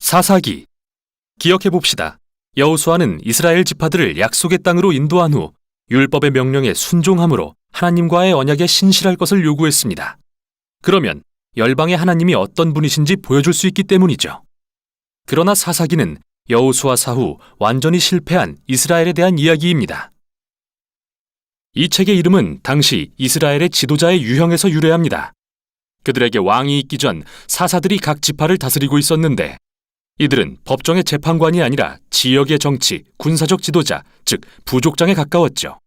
사사기. 기억해봅시다. 여호수아는 이스라엘 지파들을 약속의 땅으로 인도한 후 율법의 명령에 순종함으로 하나님과의 언약에 신실할 것을 요구했습니다. 그러면 열방의 하나님이 어떤 분이신지 보여줄 수 있기 때문이죠. 그러나 사사기는 여호수아 사후 완전히 실패한 이스라엘에 대한 이야기입니다. 이 책의 이름은 당시 이스라엘의 지도자의 유형에서 유래합니다. 그들에게 왕이 있기 전 사사들이 각 지파를 다스리고 있었는데 이들은 법정의 재판관이 아니라 지역의 정치, 군사적 지도자, 즉 부족장에 가까웠죠.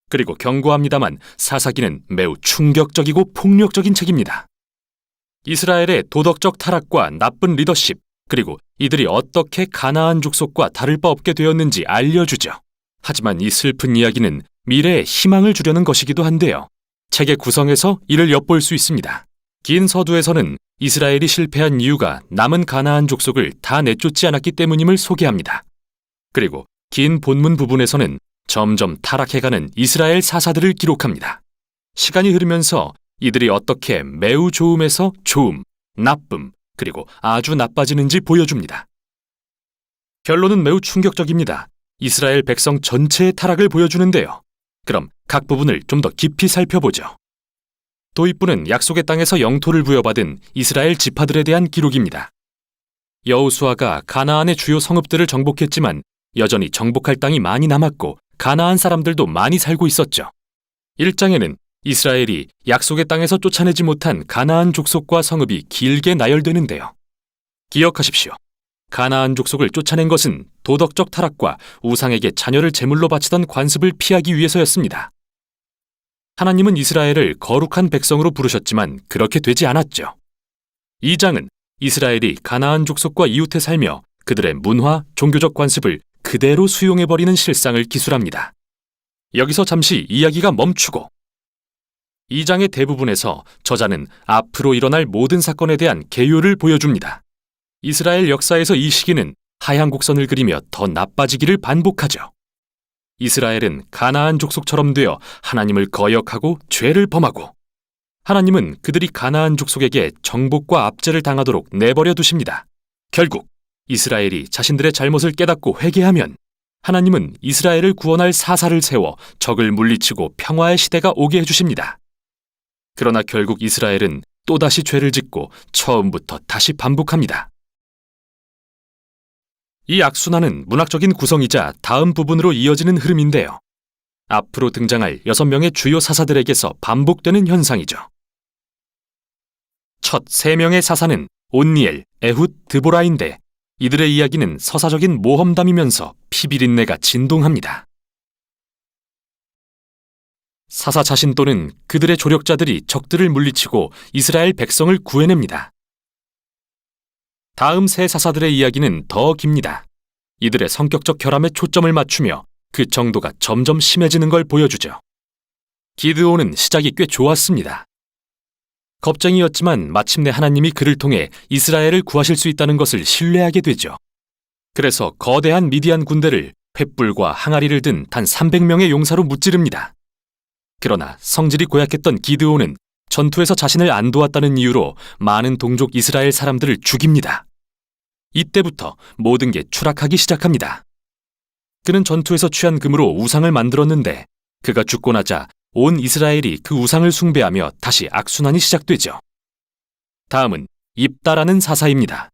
그리고 경고합니다만 사사기는 매우 충격적이고 폭력적인 책입니다. 이스라엘의 도덕적 타락과 나쁜 리더십, 그리고 이들이 어떻게 가나안 족속과 다를 바 없게 되었는지 알려주죠. 하지만 이 슬픈 이야기는 미래에 희망을 주려는 것이기도 한데요. 책의 구성에서 이를 엿볼 수 있습니다. 긴 서두에서는 이스라엘이 실패한 이유가 남은 가나안 족속을 다 내쫓지 않았기 때문임을 소개합니다. 그리고 긴 본문 부분에서는 점점 타락해가는 이스라엘 사사들을 기록합니다. 시간이 흐르면서 이들이 어떻게 매우 좋음에서 좋음, 나쁨, 그리고 아주 나빠지는지 보여줍니다. 결론은 매우 충격적입니다. 이스라엘 백성 전체의 타락을 보여주는데요. 그럼 각 부분을 좀 더 깊이 살펴보죠. 도입부는 약속의 땅에서 영토를 부여받은 이스라엘 지파들에 대한 기록입니다. 여호수아가 가나안의 주요 성읍들을 정복했지만 여전히 정복할 땅이 많이 남았고 가나안 사람들도 많이 살고 있었죠. 1장에는 이스라엘이 약속의 땅에서 쫓아내지 못한 가나안 족속과 성읍이 길게 나열되는데요. 기억하십시오. 가나안 족속을 쫓아낸 것은 도덕적 타락과 우상에게 자녀를 제물로 바치던 관습을 피하기 위해서였습니다. 하나님은 이스라엘을 거룩한 백성으로 부르셨지만 그렇게 되지 않았죠. 2장은 이스라엘이 가나안 족속과 이웃해 살며 그들의 문화, 종교적 관습을 그대로 수용해버리는 실상을 기술합니다. 여기서 잠시 이야기가 멈추고 2장의 대부분에서 저자는 앞으로 일어날 모든 사건에 대한 개요를 보여줍니다. 이스라엘 역사에서 이 시기는 하얀 곡선을 그리며 더 나빠지기를 반복하죠. 이스라엘은 가나안 족속처럼 되어 하나님을 거역하고 죄를 범하고 하나님은 그들이 가나안 족속에게 정복과 압제를 당하도록 내버려 두십니다. 결국 이스라엘이 자신들의 잘못을 깨닫고 회개하면 하나님은 이스라엘을 구원할 사사를 세워 적을 물리치고 평화의 시대가 오게 해주십니다. 그러나 결국 이스라엘은 또다시 죄를 짓고 처음부터 다시 반복합니다. 이 악순환은 문학적인 구성이자 다음 부분으로 이어지는 흐름인데요. 앞으로 등장할 6명의 주요 사사들에게서 반복되는 현상이죠. 첫 3명의 사사는 온니엘, 에훗, 드보라인데 이들의 이야기는 서사적인 모험담이면서 피비린내가 진동합니다. 사사 자신 또는 그들의 조력자들이 적들을 물리치고 이스라엘 백성을 구해냅니다. 다음 세 사사들의 이야기는 더 깁니다. 이들의 성격적 결함에 초점을 맞추며 그 정도가 점점 심해지는 걸 보여주죠. 기드온은 시작이 꽤 좋았습니다. 겁쟁이였지만 마침내 하나님이 그를 통해 이스라엘을 구하실 수 있다는 것을 신뢰하게 되죠. 그래서 거대한 미디안 군대를 횃불과 항아리를 든 단 300명의 용사로 무찌릅니다. 그러나 성질이 고약했던 기드온은 전투에서 자신을 안 도왔다는 이유로 많은 동족 이스라엘 사람들을 죽입니다. 이때부터 모든 게 추락하기 시작합니다. 그는 전투에서 취한 금으로 우상을 만들었는데 그가 죽고 나자 온 이스라엘이 그 우상을 숭배하며 다시 악순환이 시작되죠. 다음은 입다라는 사사입니다.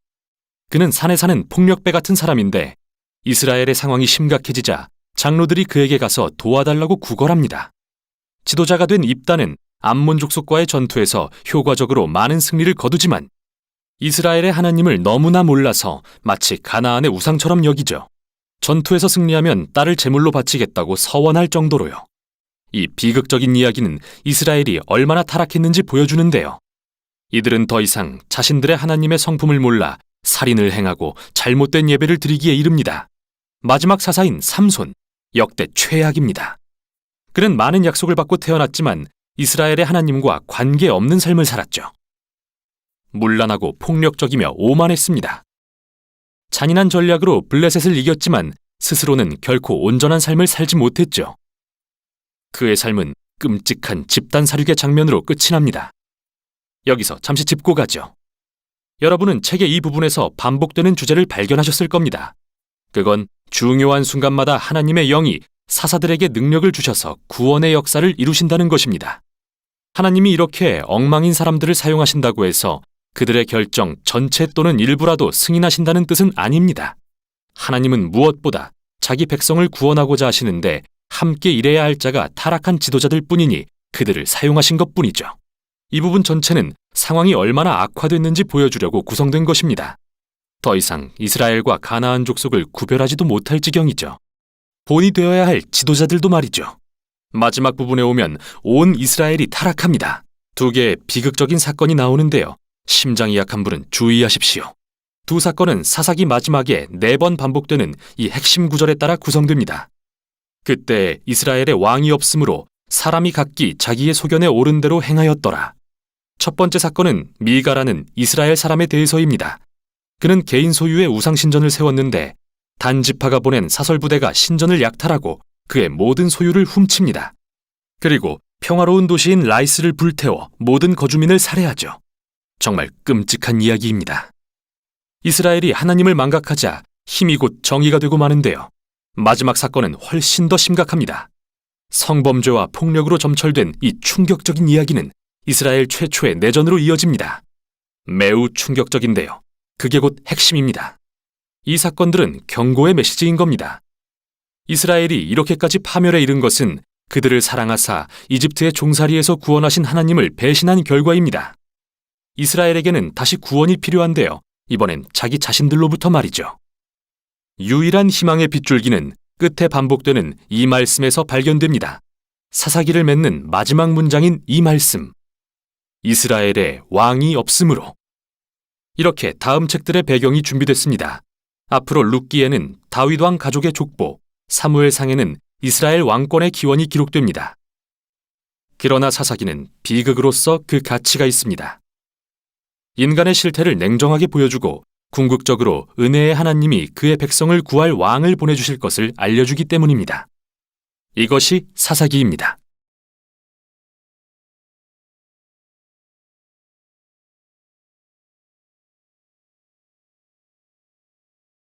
그는 산에 사는 폭력배 같은 사람인데 이스라엘의 상황이 심각해지자 장로들이 그에게 가서 도와달라고 구걸합니다. 지도자가 된 입다는 암몬 족속과의 전투에서 효과적으로 많은 승리를 거두지만 이스라엘의 하나님을 너무나 몰라서 마치 가나안의 우상처럼 여기죠. 전투에서 승리하면 딸을 제물로 바치겠다고 서원할 정도로요. 이 비극적인 이야기는 이스라엘이 얼마나 타락했는지 보여주는데요. 이들은 더 이상 자신들의 하나님의 성품을 몰라 살인을 행하고 잘못된 예배를 드리기에 이릅니다. 마지막 사사인 삼손, 역대 최악입니다. 그는 많은 약속을 받고 태어났지만 이스라엘의 하나님과 관계없는 삶을 살았죠. 문란하고 폭력적이며 오만했습니다. 잔인한 전략으로 블레셋을 이겼지만 스스로는 결코 온전한 삶을 살지 못했죠. 그의 삶은 끔찍한 집단 살육의 장면으로 끝이 납니다. 여기서 잠시 짚고 가죠. 여러분은 책의 이 부분에서 반복되는 주제를 발견하셨을 겁니다. 그건 중요한 순간마다 하나님의 영이 사사들에게 능력을 주셔서 구원의 역사를 이루신다는 것입니다. 하나님이 이렇게 엉망인 사람들을 사용하신다고 해서 그들의 결정 전체 또는 일부라도 승인하신다는 뜻은 아닙니다. 하나님은 무엇보다 자기 백성을 구원하고자 하시는데 함께 일해야 할 자가 타락한 지도자들 뿐이니 그들을 사용하신 것뿐이죠. 이 부분 전체는 상황이 얼마나 악화됐는지 보여주려고 구성된 것입니다. 더 이상 이스라엘과 가나안 족속을 구별하지도 못할 지경이죠. 본이 되어야 할 지도자들도 말이죠. 마지막 부분에 오면 온 이스라엘이 타락합니다. 두 개의 비극적인 사건이 나오는데요. 심장이 약한 분은 주의하십시오. 두 사건은 사사기 마지막에 4번 반복되는 이 핵심 구절에 따라 구성됩니다. 그때 이스라엘에 왕이 없으므로 사람이 각기 자기의 소견에 옳은 대로 행하였더라. 첫 번째 사건은 미가라는 이스라엘 사람에 대해서입니다. 그는 개인 소유의 우상신전을 세웠는데 단지파가 보낸 사설부대가 신전을 약탈하고 그의 모든 소유를 훔칩니다. 그리고 평화로운 도시인 라이스를 불태워 모든 거주민을 살해하죠. 정말 끔찍한 이야기입니다. 이스라엘이 하나님을 망각하자 힘이 곧 정의가 되고 마는데요. 마지막 사건은 훨씬 더 심각합니다. 성범죄와 폭력으로 점철된 이 충격적인 이야기는 이스라엘 최초의 내전으로 이어집니다. 매우 충격적인데요. 그게 곧 핵심입니다. 이 사건들은 경고의 메시지인 겁니다. 이스라엘이 이렇게까지 파멸에 이른 것은 그들을 사랑하사 이집트의 종살이에서 구원하신 하나님을 배신한 결과입니다. 이스라엘에게는 다시 구원이 필요한데요. 이번엔 자기 자신들로부터 말이죠. 유일한 희망의 빗줄기는 끝에 반복되는 이 말씀에서 발견됩니다. 사사기를 맺는 마지막 문장인 이 말씀. 이스라엘에 왕이 없으므로. 이렇게 다음 책들의 배경이 준비됐습니다. 앞으로 룻기에는 다윗 왕 가족의 족보, 사무엘상에는 이스라엘 왕권의 기원이 기록됩니다. 그러나 사사기는 비극으로서 그 가치가 있습니다. 인간의 실태를 냉정하게 보여주고 궁극적으로 은혜의 하나님이 그의 백성을 구할 왕을 보내주실 것을 알려주기 때문입니다. 이것이 사사기입니다.